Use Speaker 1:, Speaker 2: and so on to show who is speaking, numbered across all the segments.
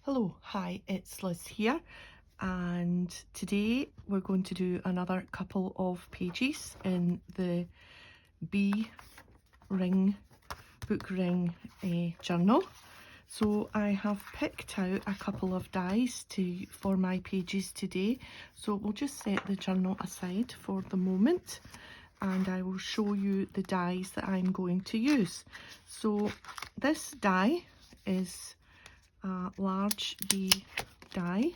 Speaker 1: Hello, hi, it's Liz here, and today we're going to do another couple of pages in the bee ring, book ring journal. So I have picked out a couple of dies for my pages today, so we'll just set the journal aside for the moment and I will show you the dies that I'm going to use. So this die is a large bee die.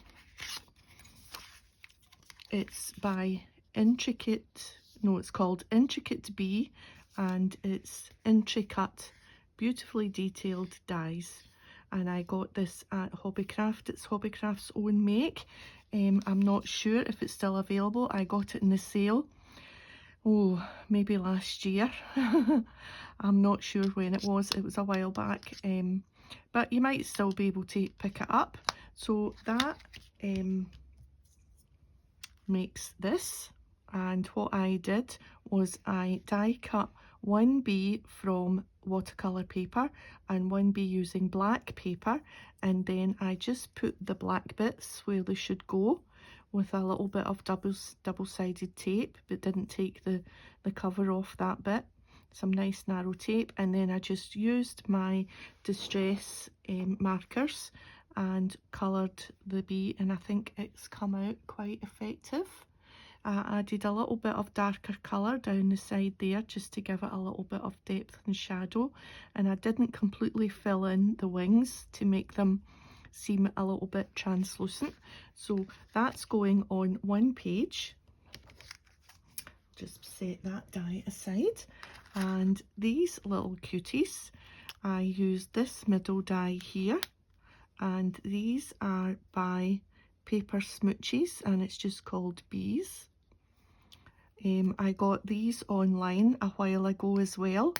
Speaker 1: It's by it's called Intricate Bee, and it's intricate, beautifully detailed dies. And I got this at Hobbycraft. It's Hobbycraft's own make. I'm not sure if it's still available. I got it in the sale, maybe last year. I'm not sure when it was. It was a while back. But you might still be able to pick it up. So that makes this, and what I did was I die cut one bee from watercolor paper and one bee using black paper, and then I just put the black bits where they should go with a little bit of double-sided tape, but didn't take the cover off that bit. Some nice narrow tape, and then I just used my distress markers and coloured the bee, and I think it's come out quite effective. I added a little bit of darker colour down the side there just to give it a little bit of depth and shadow, and I didn't completely fill in the wings to make them seem a little bit translucent. So that's going on one page. Just set that die aside. And these little cuties, I used this middle die here, and these are by Paper Smoochies, and it's just called Bees. I got these online a while ago as well,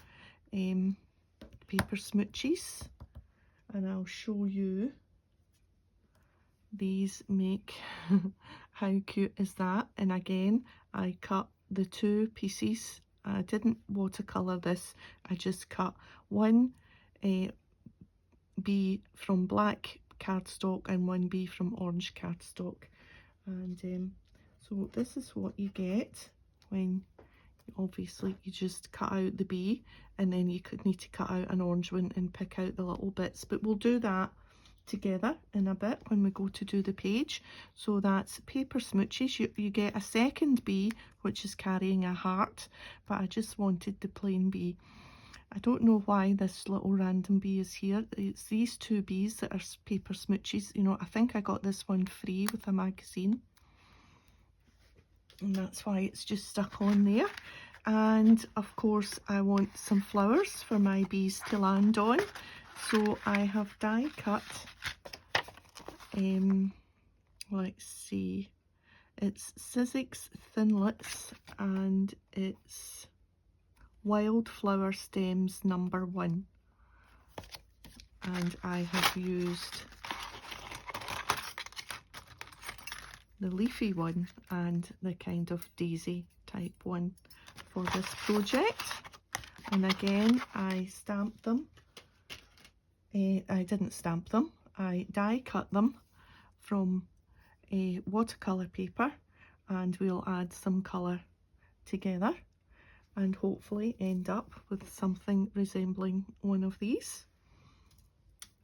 Speaker 1: Paper Smoochies, and I'll show you. These make how cute is that? And again, I cut the two pieces. I didn't watercolor this, I just cut one bee from black cardstock and one bee from orange cardstock, and so this is what you get when obviously you just cut out the bee, and then you could need to cut out an orange one and pick out the little bits, but we'll do that together in a bit when we go to do the page. So that's Paper Smoochies. You get a second bee which is carrying a heart, but I just wanted the plain bee. I don't know why this little random bee is here. It's these two bees that are Paper Smoochies. You know, I think I got this one free with a magazine, and that's why it's just stuck on there. And of course I want some flowers for my bees to land on. So I have die cut, let's see, it's Sizzix Thinlits, and it's Wildflower Stems number 1. And I have used the leafy one and the kind of daisy type one for this project. And again, I stamped them. I didn't stamp them, I die cut them from a watercolour paper, and we'll add some colour together and hopefully end up with something resembling one of these.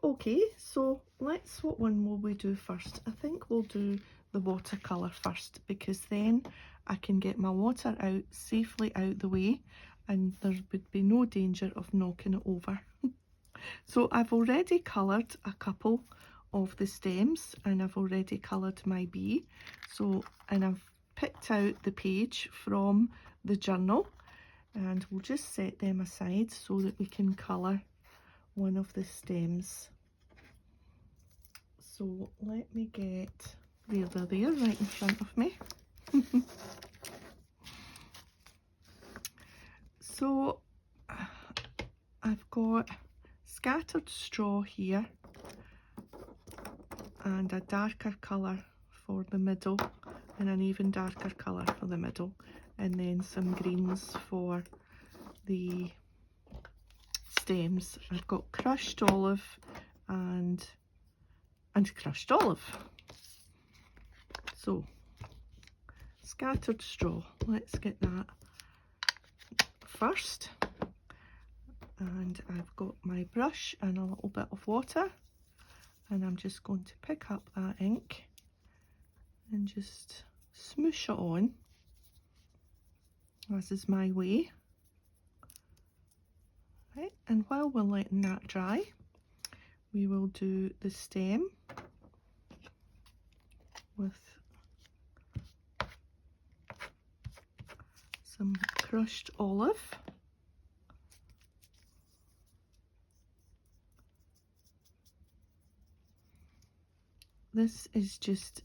Speaker 1: Okay, so what one will we do first? I think we'll do the watercolour first, because then I can get my water out safely out the way and there would be no danger of knocking it over. So I've already coloured a couple of the stems, and I've already coloured my bee. And I've picked out the page from the journal, and we'll just set them aside so that we can colour one of the stems. So let me get, there they're there right in front of me. So I've got scattered straw here and a darker colour for the middle and an even darker colour for the middle, and then some greens for the stems. I've got crushed olive and and crushed olive. So scattered straw, let's get that first. And I've got my brush and a little bit of water, and I'm just going to pick up that ink and just smoosh it on, as is my way. Right, and while we're letting that dry, we will do the stem with some crushed olive. This is just,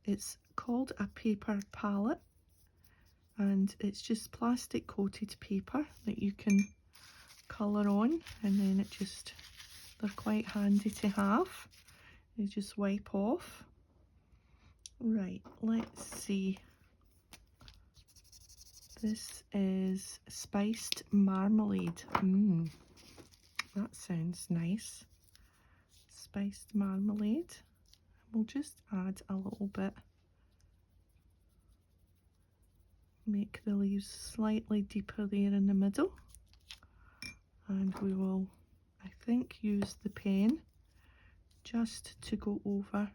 Speaker 1: it's called a paper palette, and it's just plastic coated paper that you can colour on, and then it just, they're quite handy to have. You just wipe off. Right, let's see. This is spiced marmalade. That sounds nice. Spiced marmalade. We'll just add a little bit. Make the leaves slightly deeper there in the middle. And we will, I think, use the pen just to go over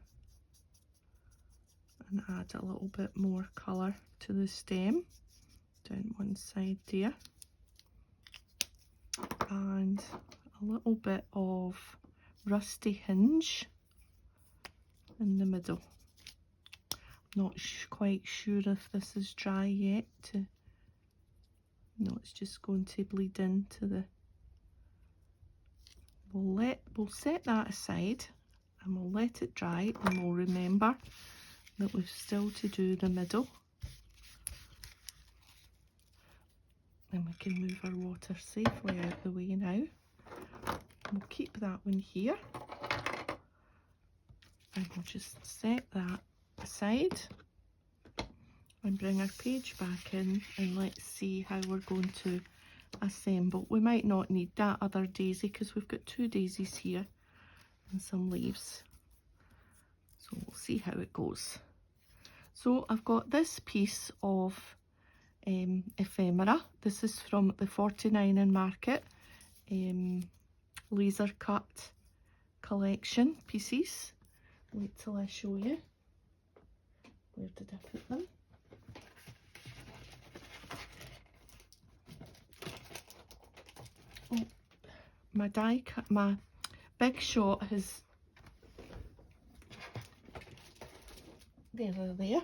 Speaker 1: and add a little bit more colour to the stem down one side there, and a little bit of rusty hinge in the middle. Not quite sure if this is dry yet. No, it's just going to bleed into the. We'll set that aside and we'll let it dry, and we'll remember that we've still to do the middle. And we can move our water safely out the way now. We'll keep that one here, and we'll just set that aside and bring our page back in, and let's see how we're going to assemble. We might not need that other daisy because we've got 2 daisies here and some leaves, so we'll see how it goes. So I've got this piece of ephemera. This is from the 49 in Market laser cut collection pieces. Wait till I show you. Where did I put them? Oh, my die cut, my Big Shot has, there.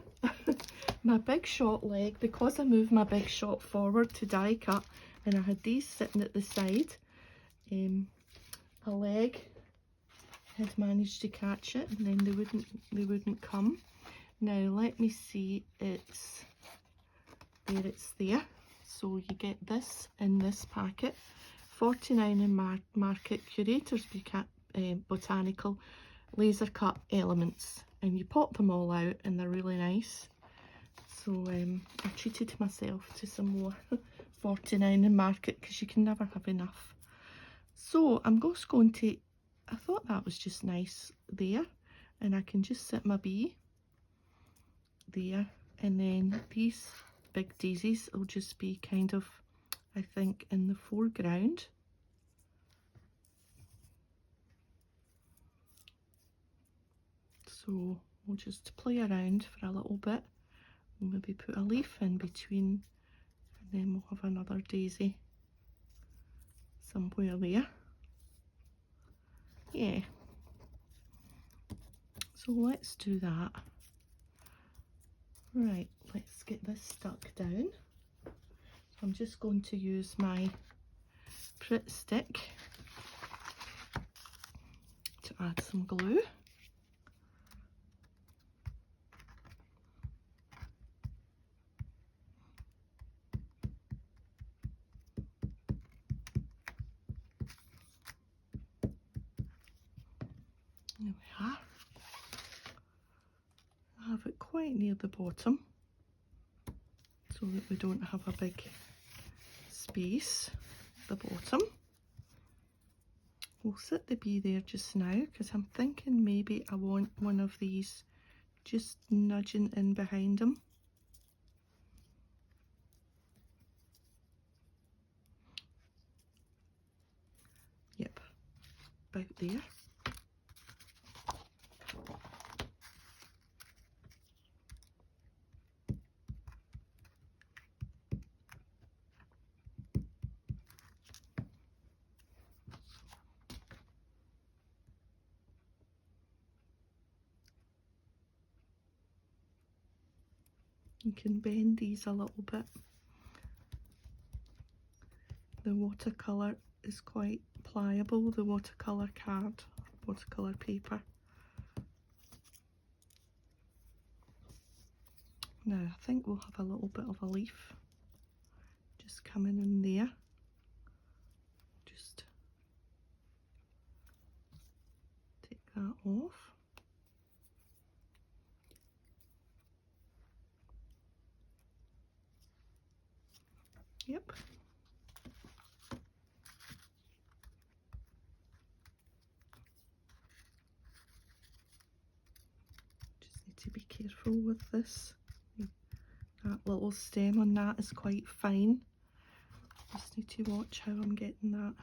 Speaker 1: My Big Shot leg, because I moved my Big Shot forward to die cut and I had these sitting at the side, a leg had managed to catch it, and then they wouldn't come. Now let me see, it's there. So you get this in this packet. 49 in Market Curators Botanical laser cut elements, and you pop them all out and they're really nice. So I treated myself to some more 49 in Market because you can never have enough. So I'm just going to, I thought that was just nice there, and I can just sit my bee there, and then these big daisies will just be kind of, I think, in the foreground. So we'll just play around for a little bit. We'll maybe put a leaf in between, and then we'll have another daisy somewhere there. Yeah. So let's do that. Right, let's get this stuck down. So I'm just going to use my Pritt stick to add some glue. There we are. I have it quite near the bottom so that we don't have a big space at the bottom. we'll sit the bee there just now because I'm thinking maybe I want one of these just nudging in behind him. Yep, about there. You can bend these a little bit. The watercolour is quite pliable, the watercolour card, watercolour paper. Now I think we'll have a little bit of a leaf just coming in there. Just take that off. Yep. Just need to be careful with this. That little stem on that is quite fine. Just need to watch how I'm getting that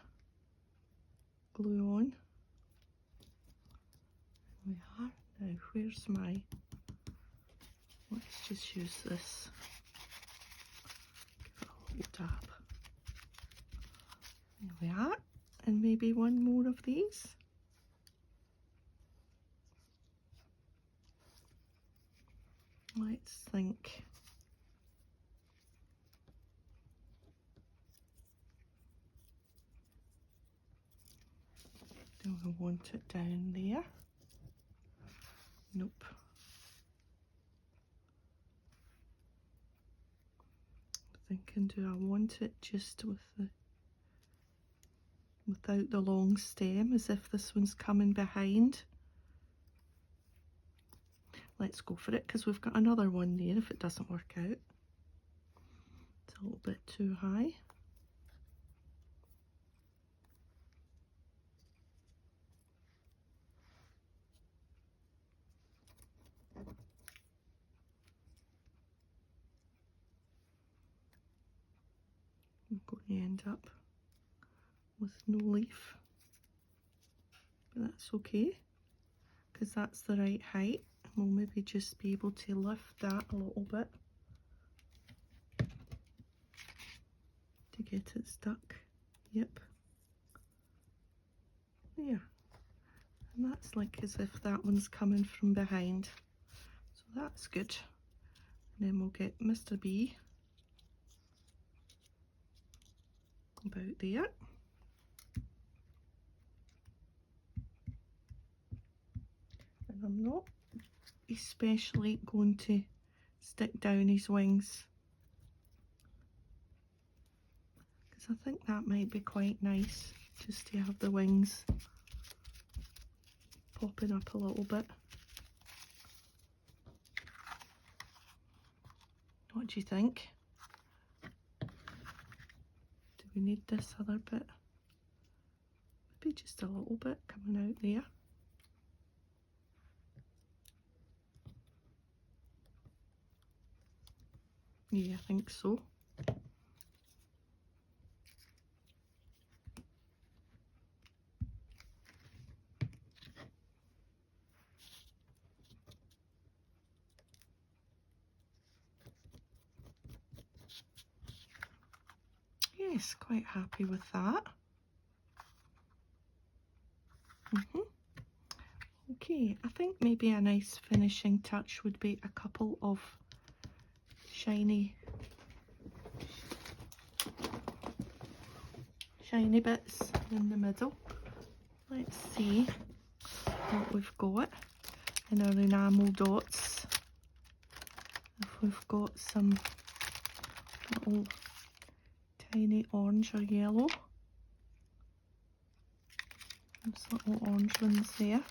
Speaker 1: glue on. There we are. Now where's my, let's just use this. Give it a little dab. There we are. And maybe one more of these. Let's think. Do we want it down there? Nope. Thinking, do I want it just with the, without the long stem, as if this one's coming behind? Let's go for it, because we've got another one there if it doesn't work out. It's a little bit too high. I'm going to end up with no leaf, but that's okay because that's the right height. We'll maybe just be able to lift that a little bit to get it stuck. Yep, there. And that's like as if that one's coming from behind, so that's good. And then we'll get Mr. B about there. And I'm not especially going to stick down his wings because I think that might be quite nice just to have the wings popping up a little bit. What do you think? Do we need this other bit? Maybe just a little bit coming out there. Yeah, I think so. Yes, quite happy with that. Okay, I think maybe a nice finishing touch would be a couple of shiny bits in the middle. Let's see what we've got in our enamel dots. If we've got some little tiny orange or yellow. Those little orange ones there.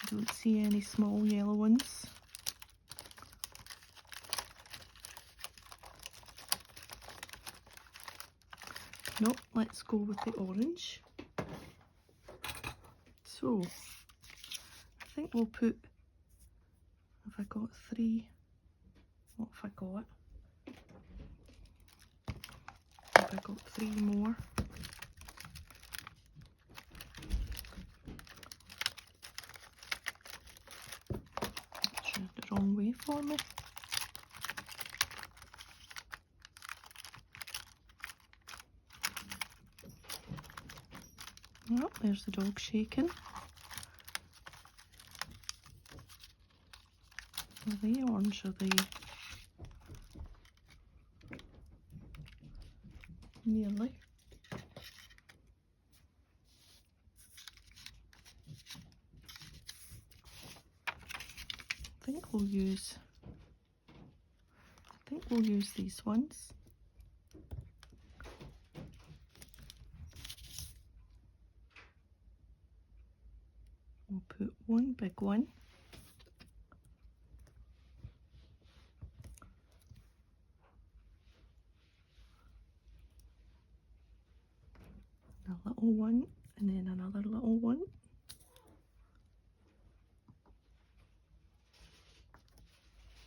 Speaker 1: I don't see any small yellow ones. Nope, let's go with the orange. So I think we'll put, have I got 3? What have I got? Have I got 3 more? The wrong way for me. Oh, there's the dog shaking. Are they orange? Are they nearly? I think we'll use these ones. We'll put one big one. A little one, and then another little one.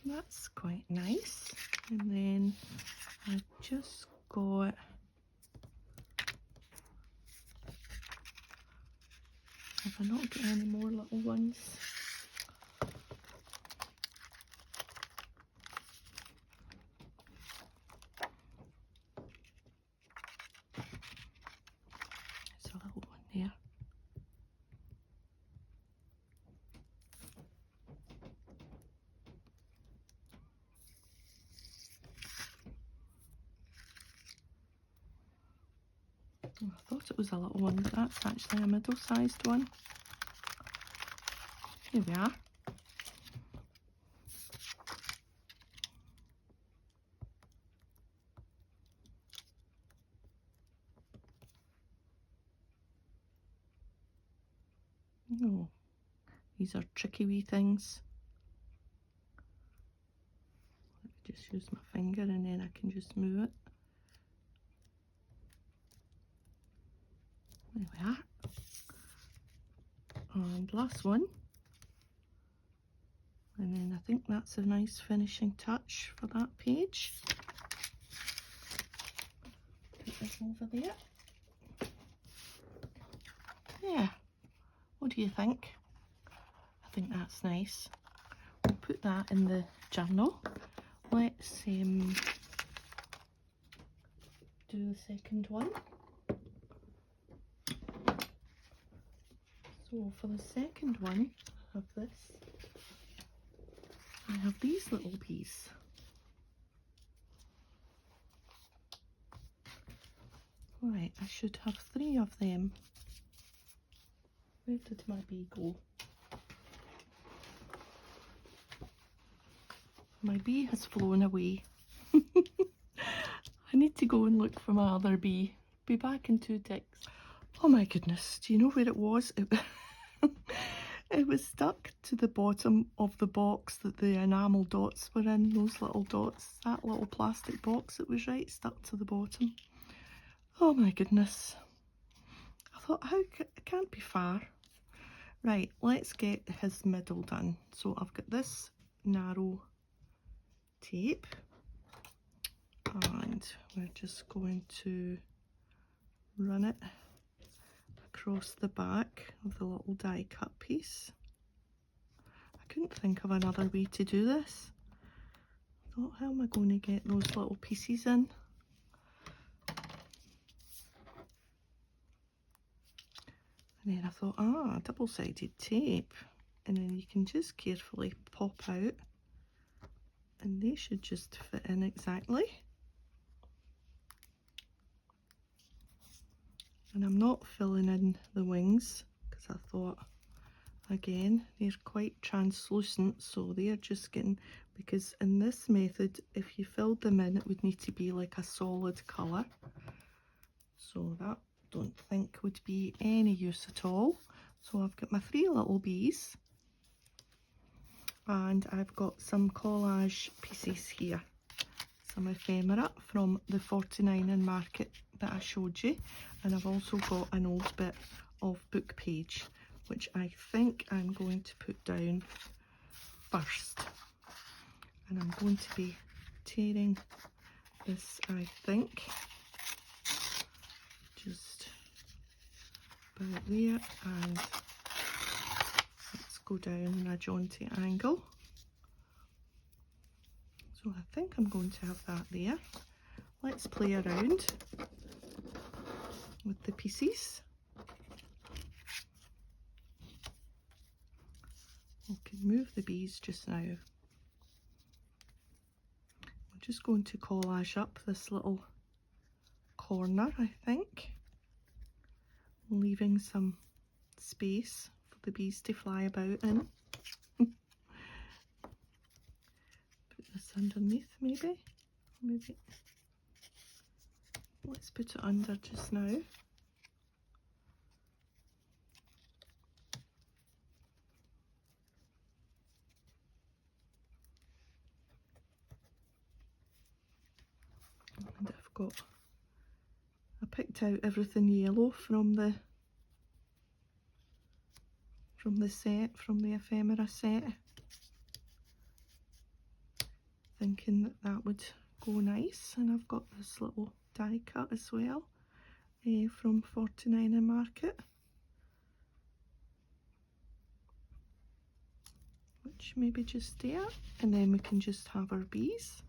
Speaker 1: That's quite nice. And then I just got have I not got any more little ones? There's a little one there. Oh, I thought it was a little one, but that's actually a middle-sized one. Here we are. Oh, these are tricky wee things. Let me just use my finger and then I can just move it. There we are. And last one. And then I think that's a nice finishing touch for that page. Put this over there. Yeah. What do you think? I think that's nice. We'll put that in the journal. Let's do the second one. So for the second one, I have this. I have these little bees. Right, I should have 3 of them. Where did my bee go? My bee has flown away. I need to go and look for my other bee. Be back in 2 ticks. Oh my goodness, do you know where it was? It was stuck to the bottom of the box that the enamel dots were in, those little dots. That little plastic box, it was right stuck to the bottom. Oh my goodness. I thought, it can't be far. Right, let's get his middle done. So I've got this narrow tape and we're just going to run it across the back of the little die cut piece. I couldn't think of another way to do this. I thought, how am I going to get those little pieces in? And then I thought, double-sided tape. And then you can just carefully pop out and they should just fit in exactly. And I'm not filling in the wings because I thought, again, they're quite translucent, so they're just getting, because in this method, if you filled them in, it would need to be like a solid colour. So that don't think would be any use at all. So I've got my 3 little bees and I've got some collage pieces here. some ephemera from the 49 market that I showed you, and I've also got an old bit of book page which I think I'm going to put down first, and I'm going to be tearing this, I think, just about there, and let's go down in a jaunty angle. So I think I'm going to have that there. Let's play around with the pieces. We can move the bees just now. I'm just going to collage up this little corner, I think, leaving some space for the bees to fly about in. Put this underneath, maybe. Let's put it under just now. And I picked out everything yellow from the set, from the ephemera set, thinking that that would go nice. And I've got this little die cut as well, from 49 market, which maybe just there, and then we can just have our bees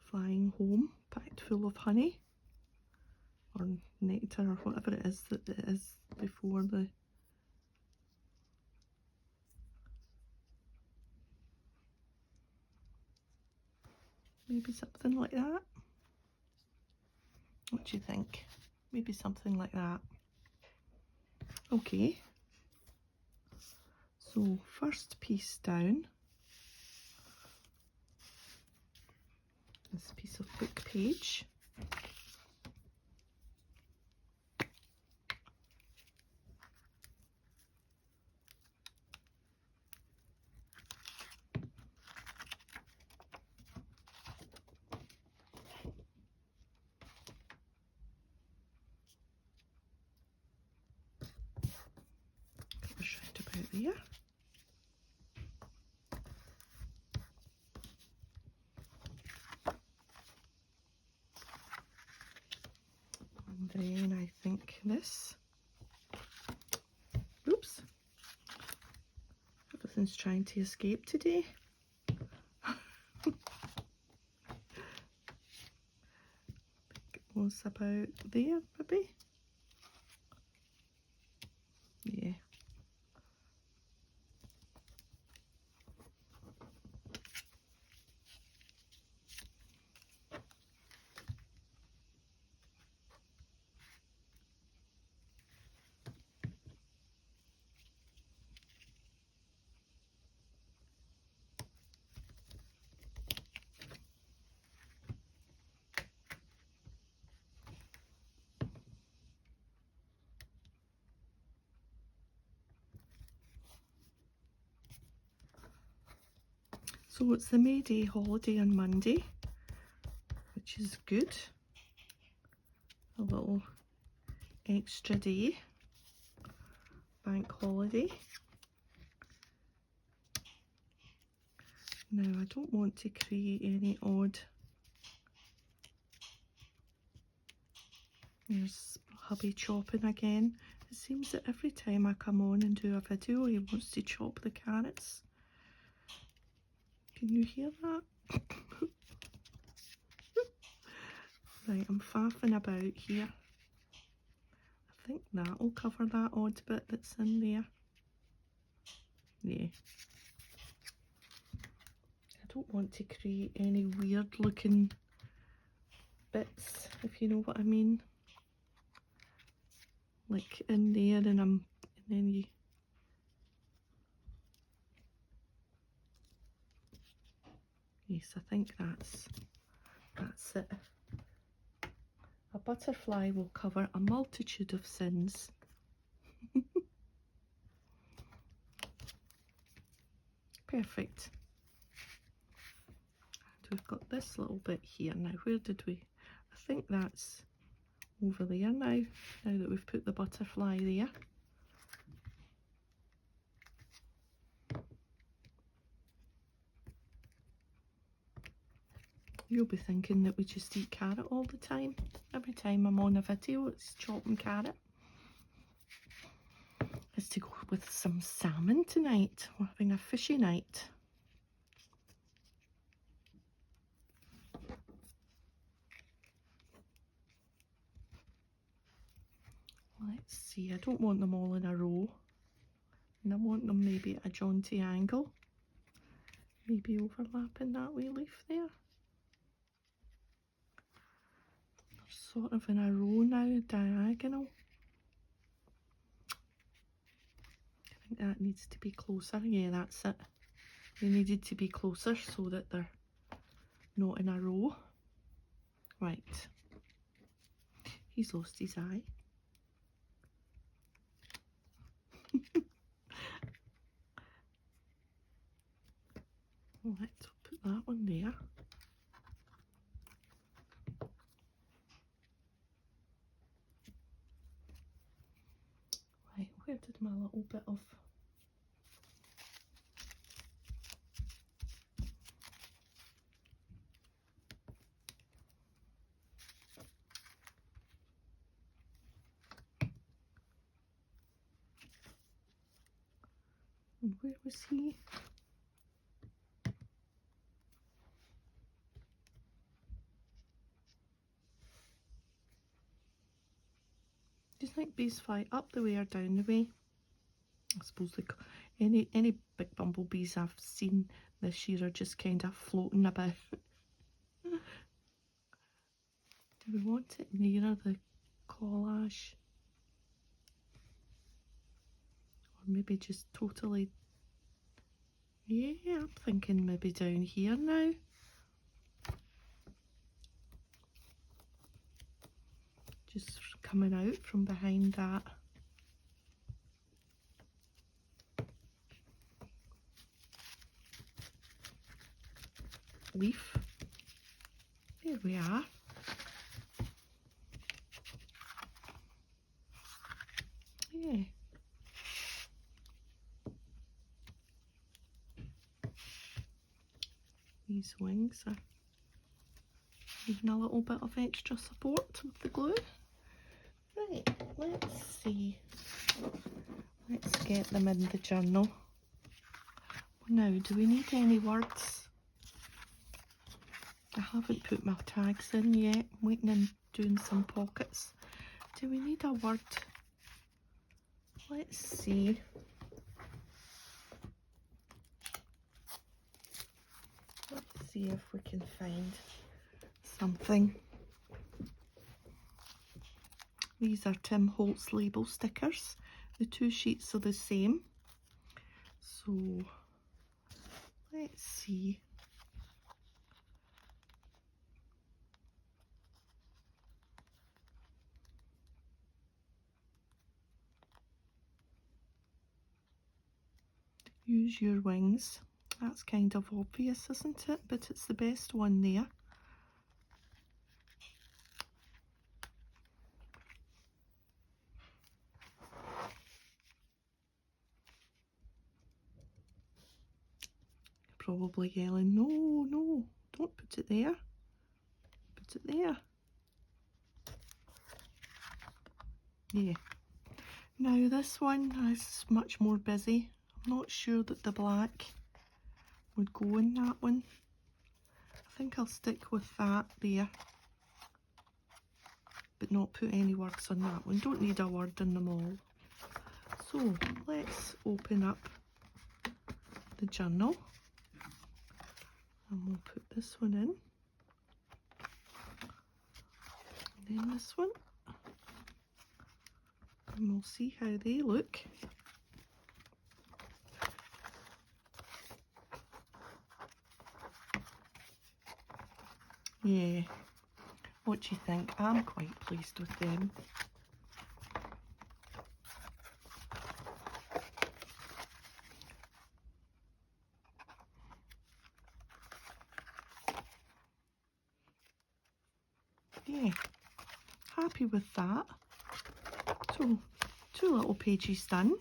Speaker 1: flying home packed full of honey or nectar or whatever it is that it is before the maybe something like that. What do you think? Maybe something like that. Okay, so first piece down, this piece of book page. Right about there. And then I think this, oops, everything's trying to escape today. It was about there, maybe. Yeah. So it's the May Day holiday on Monday, which is good. A little extra day, bank holiday. Now I don't want to create any odd, there's hubby chopping again. It seems that every time I come on and do a video he wants to chop the carrots. Can you hear that? Right, I'm faffing about here. I think that will cover that odd bit that's in there. Yeah. I don't want to create any weird looking bits, if you know what I mean. Like in there, and then you. Yes, I think that's it. A butterfly will cover a multitude of sins. Perfect. we've got this little bit here. Now where did we, I think that's over there now that we've put the butterfly there. You'll be thinking that we just eat carrot all the time. Every time I'm on a video, it's chopping carrot. It's to go with some salmon tonight. We're having a fishy night. Let's see, I don't want them all in a row. And I want them maybe at a jaunty angle. Maybe overlapping that wee leaf there. Sort of in a row now, diagonal. I think that needs to be closer. Yeah, that's it. They needed to be closer so that they're not in a row. Right. He's lost his eye. Let's put that one there. Right, where did my little bit of and where was he? Do you think bees fly up the way or down the way? I suppose any big bumblebees I've seen this year are just kind of floating about. Do we want it nearer the collage? Or maybe just totally... Yeah, I'm thinking maybe down here now. Just coming out from behind that. Leaf. There we are. Yeah. These wings are even a little bit of extra support with the glue. Right, let's see. Let's get them in the journal. Now, do we need any words? I haven't put my tags in yet. I'm waiting and doing some pockets. Do we need a word? Let's see. Let's see if we can find something. These are Tim Holtz label stickers. The two sheets are the same. So let's see. Use your wings. That's kind of obvious, isn't it? But it's the best one there. Probably yelling, no, no, don't put it there. Put it there. Yeah. Now this one is much more busy. I'm not sure that the black would go in that one. I think I'll stick with that there, but not put any words on that one. Don't need a word in them all. So let's open up the journal and we'll put this one in, and then this one, and we'll see how they look. Yeah, what do you think? I'm quite pleased with them. yeah, happy with that. So 2 little pages done.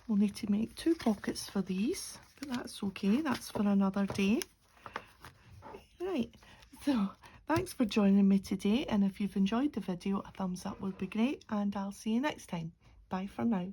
Speaker 1: We'll need to make 2 pockets for these, but that's okay, that's for another day. Right, so thanks for joining me today, and if you've enjoyed the video, a thumbs up would be great, and I'll see you next time. Bye for now.